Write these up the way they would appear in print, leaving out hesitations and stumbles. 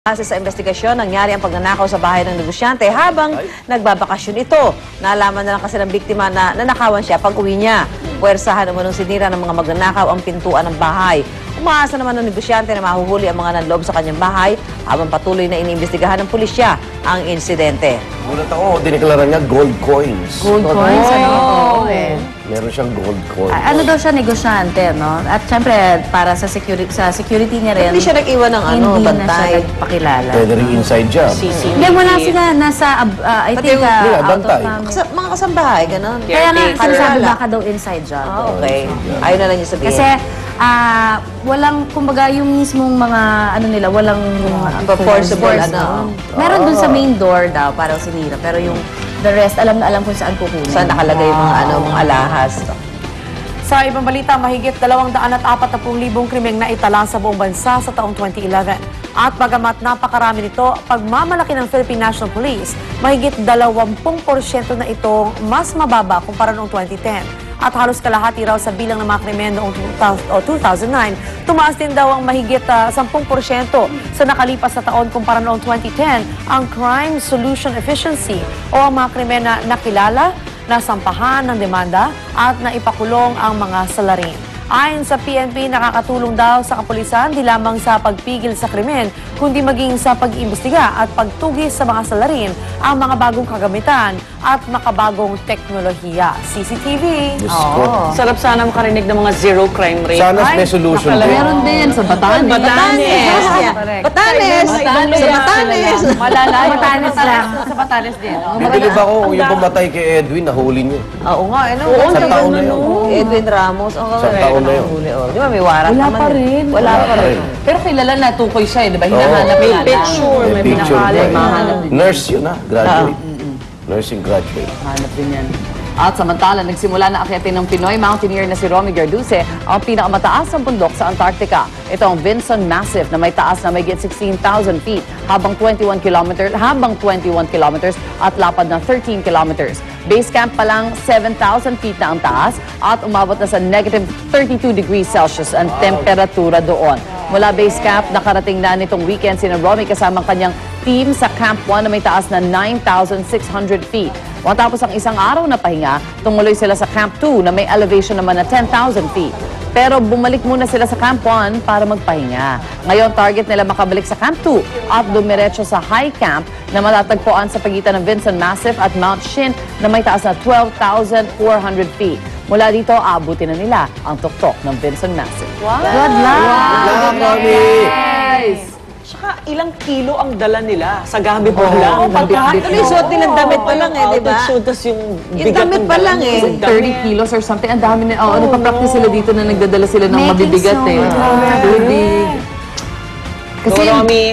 Kasi sa investigasyon, nangyari ang pagnanakaw sa bahay ng negosyante habang nagbabakasyon ito. Nalaman na lang kasi ng biktima na nanakawan siya pag uwi niya. Puwersahan umunong sinira ng mga magnanakaw ang pintuan ng bahay. Umaasa naman ng negosyante na mahuhuli ang mga nanloob sa kanyang bahay habang patuloy na iniimbestigahan ng pulisya ang insidente. Gulat ako, diniklara niya gold coins. Gold coins? Oo, eh. Meron siyang gold coins. Ano daw siya, negosyante, no? At syempre, para sa security niya rin. Hindi siya nag-iwan ng Hindi na siya bantay. nagpakilala. Pwede rin inside job. Hindi, wala sila. Nasa, I Pati think, yung- out of bantay. family. Mga kasambahay, gano'n. Kaya nga, sinasabi Kalala. baka daw inside job. Okay. Ayaw na lang niya sabihin. Kasi, walang, kumbaga, yung mismong mga, ano nila, walang Forcible, force, ano. no? Meron dun sa main door daw, parang sinira. Pero yung the rest, alam na alam kung saan kukunin. Saan nakalagay yung mga alahas. Sa ibang balita, mahigit 240,000 krimeng na itala sa buong bansa sa taong 2011. At bagamat napakarami nito, pagmamalaki ng Philippine National Police, mahigit 20% na itong mas mababa kumpara noong 2010. At halos kalahati raw sa bilang ng mga krimen noong 2009, tumaas din daw ang mahigit 10% sa nakalipas na taon kumpara noong 2010 ang crime solution efficiency o ang mga krimen na nakilala, nasampahan ng demanda at naipakulong ang mga salarin. Ayon sa PNP, nakakatulong daw sa kapulisan di lamang sa pagpigil sa krimen, kundi maging sa pag-imbestiga at pagtugis sa mga salarin ang mga bagong kagamitan at makabagong teknolohiya. CCTV. Diyos ko. Sarap sana makarinig ng mga zero crime rate. Sana may solution din. Meron din sa Batanes. Batanes! Batanes! Sa Batanes! Malala, Batanes lang. Sa Batanes din. Bibilib ako kung yung pumatay kay Edwin, nahuli niyo. Oo nga, ano? Sa taon na yun. Edwin Ramos. Sa taon na yun. Di ba may warat Wala naman? pa rin. Wala pa rin. Pero kilala na tukoy siya, di ba? Oo. Hinahanap May na picture, May picture pinakalan, din. mahanap din. Nurse yun ha, graduate. Nursing graduate. Hanap din yan. At samantala, nagsimula na akyatin ng Pinoy mountaineer na si Romy Garduce ang pinakamataas na bundok sa Antarctica. Ito ang Vinson Massif na may taas na may 16,000 feet habang 21 kilometers at lapad na 13 kilometers. Base camp pa lang 7,000 feet na ang taas at umabot na sa negative 32 degrees Celsius ang temperatura doon. Mula base camp, nakarating na nitong weekend si Romy kasama ang kanyang team sa Camp 1 na may taas na 9,600 feet. Matapos ang isang araw na pahinga, tumuloy sila sa Camp 2 na may elevation naman na 10,000 feet. Pero bumalik muna sila sa Camp 1 para magpahinga. Ngayon, target nila makabalik sa Camp 2 at dumiretso sa High Camp na matatagpuan sa pagitan ng Vinson Massif at Mount Shin na may taas na 12,400 feet. Mula dito, aabutin na nila ang tuktok ng Vinson Massif. Good luck! Good luck, Romy! Saka ilang kilo ang dala nila sa gabi pa lang. Oo, pagkahat. Ano yung suot nilang damit pa lang eh, di ba? Tapos yung Yung bigat damit ng pa dala lang nila. eh. 30 kilos or something. Ang dami na. Nagpa-practice sila dito na nagdadala sila ng Making mabibigat so eh. much. Tubig. Kasi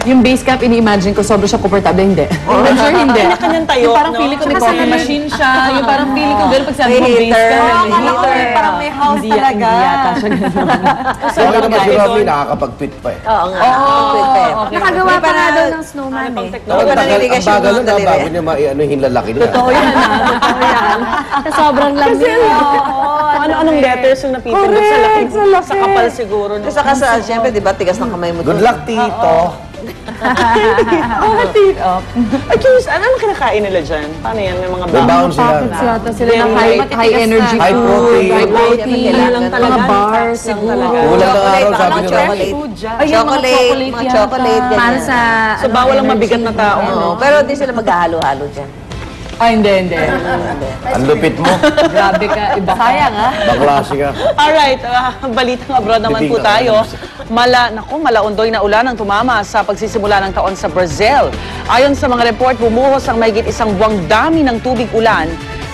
yung base camp, ini-imagine ko sobrang siya komportable. Hindi. I'm sure hindi. Kanya-kanyang tayo, Yung parang no? feeling ko may coffee machine siya. Yung parang feeling ko gano'n pag sabi May mo base heater. camp. Oo, may akala ko heater. parang may house Hindi talaga. Hindi yata siya gano'n. Okay naman si Romy, nakakapag-tweet pa eh. Oo nga. okay. Nakagawa pa nga daw ng snowman eh. Hindi pa naninigas Ang yung bagal mga na daliri. bago niya ano hinlalaki na. Totoo yan Totoo yan. Sobrang lamig. Ano-anong letters yung napipindot sa laki? Sa kapal siguro. No? Saka sa, siyempre, di ba, tigas ng kamay mo. Good luck, Tito. Ay, curious, ano kinakain nila dyan? Paano yan? May mga May baon sila. Yata sila ng high energy High food, protein. high protein, Kailangan mga talaga. bars siguro. Ulam ng araw, Baka sabi ng nila. chocolate. Ay, yung mga chocolate Mga yata. chocolate, ganyan. Para sa... So, bawal ang mabigat na tao. Oo, pero di sila maghahalo-halo dyan. Ay, hindi. Ang lupit mo. Grabe ka, iba. Sayang Baklase ka. Alright, balitang abroad naman po tayo. Malaundoy na ulan ang tumama sa pagsisimula ng taon sa Brazil. Ayon sa mga report, bumuhos ang mahigit isang buwang dami ng tubig ulan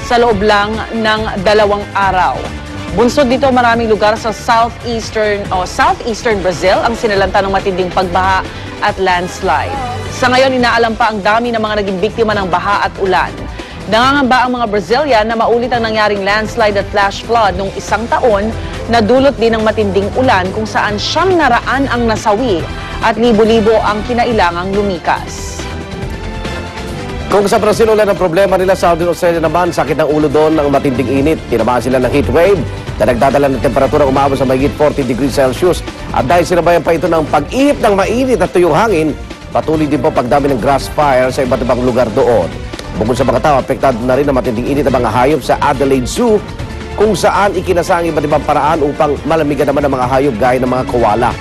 sa loob lang ng 2 araw. Bunsod dito maraming lugar sa southeastern Brazil ang sinalanta ng matinding pagbaha at landslide. Sa ngayon, inaalam pa ang dami ng mga naging biktima ng baha at ulan. Nangangamba ang mga Brazilian na maulit ang nangyaring landslide at flash flood noong isang taon na dulot din ng matinding ulan kung saan 900 ang nasawi at libo-libo ang kinailangang lumikas. Kung sa Brazil wala ng problema nila, sa Southern Australia naman, sakit ng ulo doon ng matinding init. Tinamaan sila ng heat wave na nagdadala ng temperatura umabot sa mahigit 40 degrees Celsius. At dahil sinabayan pa ito ng pag-ihip ng mainit at tuyong hangin, Patuloy din po pagdami ng grass fire sa iba't ibang lugar doon. Bukod sa mga tao, apektado na rin ang matinding init ng mga hayop sa Adelaide Zoo, kung saan ikinasa ang iba't ibang paraan upang malamigan naman ang mga hayop gaya ng mga koala.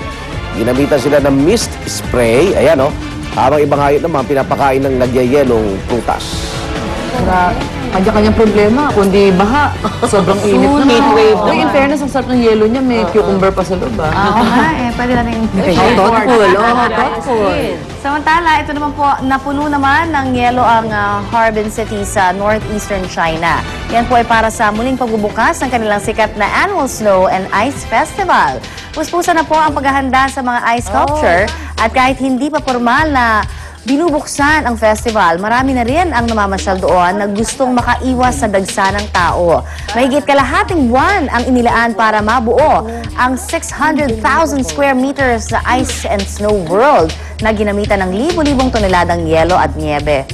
Ginamitan sila ng mist spray, ayan o, habang ibang hayop naman pinapakain ng nagyayelong prutas. Kanya-kanyang problema, kundi baha. Sobrang init na. Heat wave Uy, in fairness, ang sarap ng yelo niya. May cucumber pa sa loob, Oo nga pwede natin. Thoughtful. Samantala, ito naman po, napuno naman ng yelo ang Harbin City sa northeastern China. Yan po ay para sa muling pagbubukas ng kanilang sikat na Annual Snow and Ice Festival. Puspusan na po ang paghahanda sa mga ice sculpture at kahit hindi pa formal na binubuksan ang festival, marami na rin ang namamasyal doon na gustong makaiwas sa dagsa ng tao. Mahigit kalahating buwan ang inilaan para mabuo ang 600,000 square meters na ice and snow world na ginamitan ng libo-libong toneladang yelo at niebe.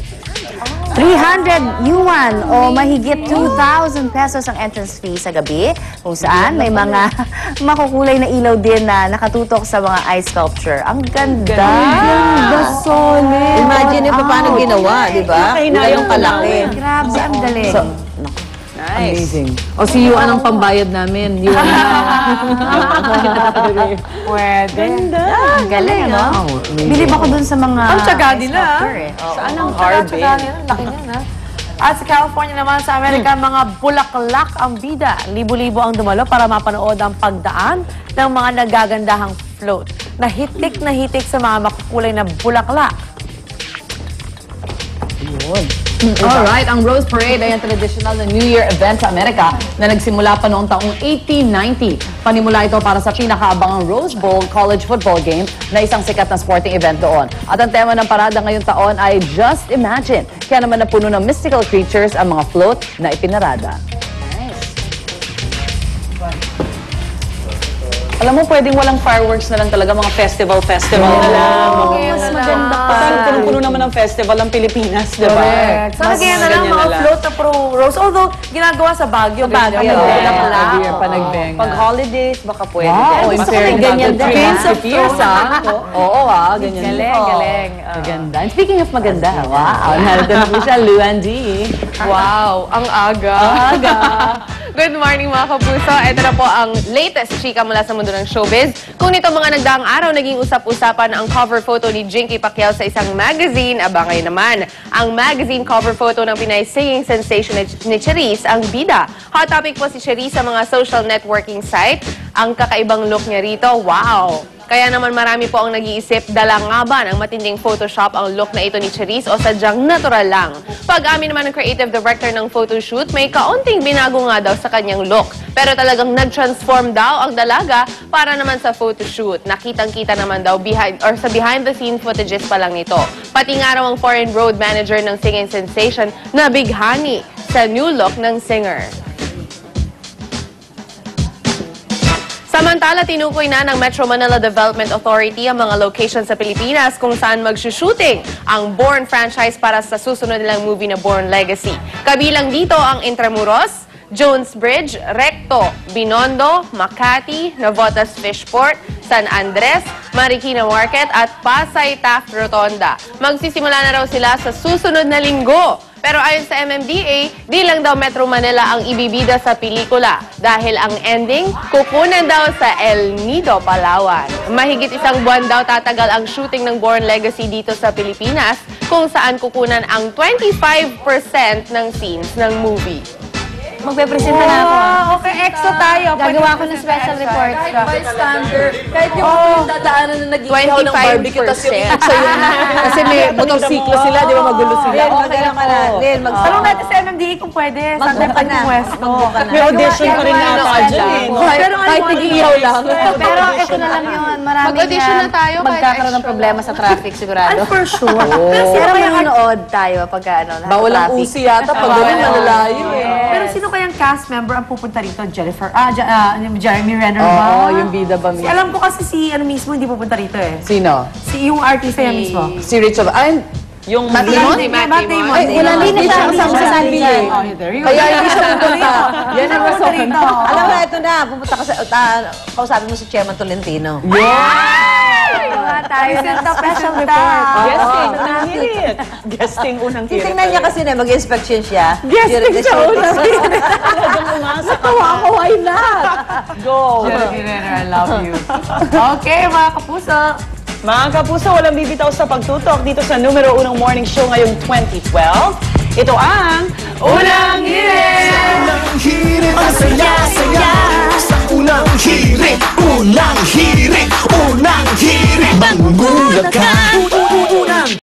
300 yuan o mahigit 2,000 pesos ang entrance fee sa gabi, kung saan may mga makukulay na ilaw din na nakatutok sa mga ice sculpture. Ang ganda! Solid! Imagine yung paano ginawa, di ba? Ganun kalaki. Grabe, ang galing. Amazing. O si Yuan ang pambayad namin. Yuan Pwede. Ang galing, no? Bilib ako dun sa mga Ang tsaga ice nila. sculpture, eh. Saan ang Harbin? Laki niyan, ha? At sa California naman, sa Amerika, mga bulaklak ang bida. Libo-libo ang dumalo para mapanood ang pagdaan ng mga nagagandahang float. Nahitik sa mga makukulay na bulaklak. Alright, ang Rose Parade ay ang traditional na New Year event sa Amerika na nagsimula pa noong taong 1890. Panimula ito para sa pinakaabangang Rose Bowl college football game na isang sikat na sporting event doon. At ang tema ng parada ngayong taon ay Just Imagine. Kaya naman napuno ng mystical creatures ang mga float na ipinarada. Alam mo, pwedeng walang fireworks na lang talaga, mga festival na lang. Mas maganda pa. Parang punong-puno naman ng festival ang Pilipinas, di ba? Correct. Sana kaya na lang ganyan mga na lang. float na pro rose. Although, ginagawa sa Baguio. Baguio. Every year pa nagbenga. Pag holidays, baka pwede. Wow, din. in fairness, ganyan din. Prince of Tears, Oo, ganyan din. Galing. Maganda. And speaking of maganda, wow, narito na po siya, Luan D. Wow, ang aga. Good morning mga kapuso. Ito na po ang latest chika mula sa mundo ng showbiz. Kung nito mga nagdaang araw, naging usap-usapan ang cover photo ni Jinky Pacquiao sa isang magazine, abangay naman. Ang magazine cover photo ng Pinay singing sensation ni Charisse, ang bida. Hot topic po si Charisse sa mga social networking site. Ang kakaibang look niya rito, wow! Kaya naman marami po ang nag-iisip, dala nga ba ng matinding Photoshop ang look na ito ni Charisse o sadyang natural lang? Pag-amin naman ng creative director ng photoshoot, may kaunting binago nga daw sa kanyang look. Pero talagang nag-transform daw ang dalaga para naman sa photoshoot. Nakitang-kita naman daw sa behind-the-scenes footages pa lang nito. Pati nga raw ang foreign road manager ng singing sensation na bighani sa new look ng singer. Samantala, tinukoy na ng Metro Manila Development Authority ang mga locations sa Pilipinas kung saan mag-shooting ang Bourne franchise para sa susunod nilang movie na Bourne Legacy. Kabilang dito ang Intramuros, Jones Bridge, Recto, Binondo, Makati, Navotas Fishport, San Andres, Marikina Market at Pasay Taft Rotonda. Magsisimula na raw sila sa susunod na linggo. Pero ayon sa MMDA, di lang daw Metro Manila ang ibibida sa pelikula dahil ang ending, kukunan daw sa El Nido, Palawan. Mahigit isang buwan daw tatagal ang shooting ng Bourne Legacy dito sa Pilipinas kung saan kukunan ang 25% ng scenes ng movie. Magpe-presenta na ako. Okay, exo tayo. Gagawa ko ng special report. Kahit yung dadaanan na nag-iihaw ng barbecue, tapos yung kasi may motorsiklo sila, di ba magulo sila? Okay naman natin. Tanong natin sa MMDA kung pwede. Saan tayo pag-pwesto? May audition pa rin nata dyan eh. Kahit nag-iihaw lang. Pero ito na lang yun. Maraming Mag-audition na tayo, kahit magkakaroon ng extra. problema sa traffic sigurado. And for sure. Pero manonood tayo pagka lahat Bawal ng ang traffic. usi yata pag gano'n malalayo eh. Pero sino kayang cast member ang pupunta rito? Jeremy Renner ba? Oo, yung bida ba mismo? Alam ko kasi si ano mismo hindi pupunta rito eh. Sino? Si yung artista yan mismo. Si Rich of... Ay, Yung Matt limon? Damon. Ay, wala din na siya kasama sa Salvi eh. Kaya hindi siya pupunta. Yan ang rason. Alam mo, ito na. Pupunta ka sa... kausapin mo si Chairman Tolentino. Tayo ng special report. Guesting, unang hirit. Guesting, unang hirit. Titingnan niya kasi na mag-inspection siya. Guesting sa unang hirit. Talagang umasa ka. Ako, why not? Go! I love you. Okay, mga kapuso. Mga kapuso, walang bibitaw sa pagtutok dito sa numero unang morning show ngayong 2012. Ito ang Unang Hirit! Hirit, masaya, saya.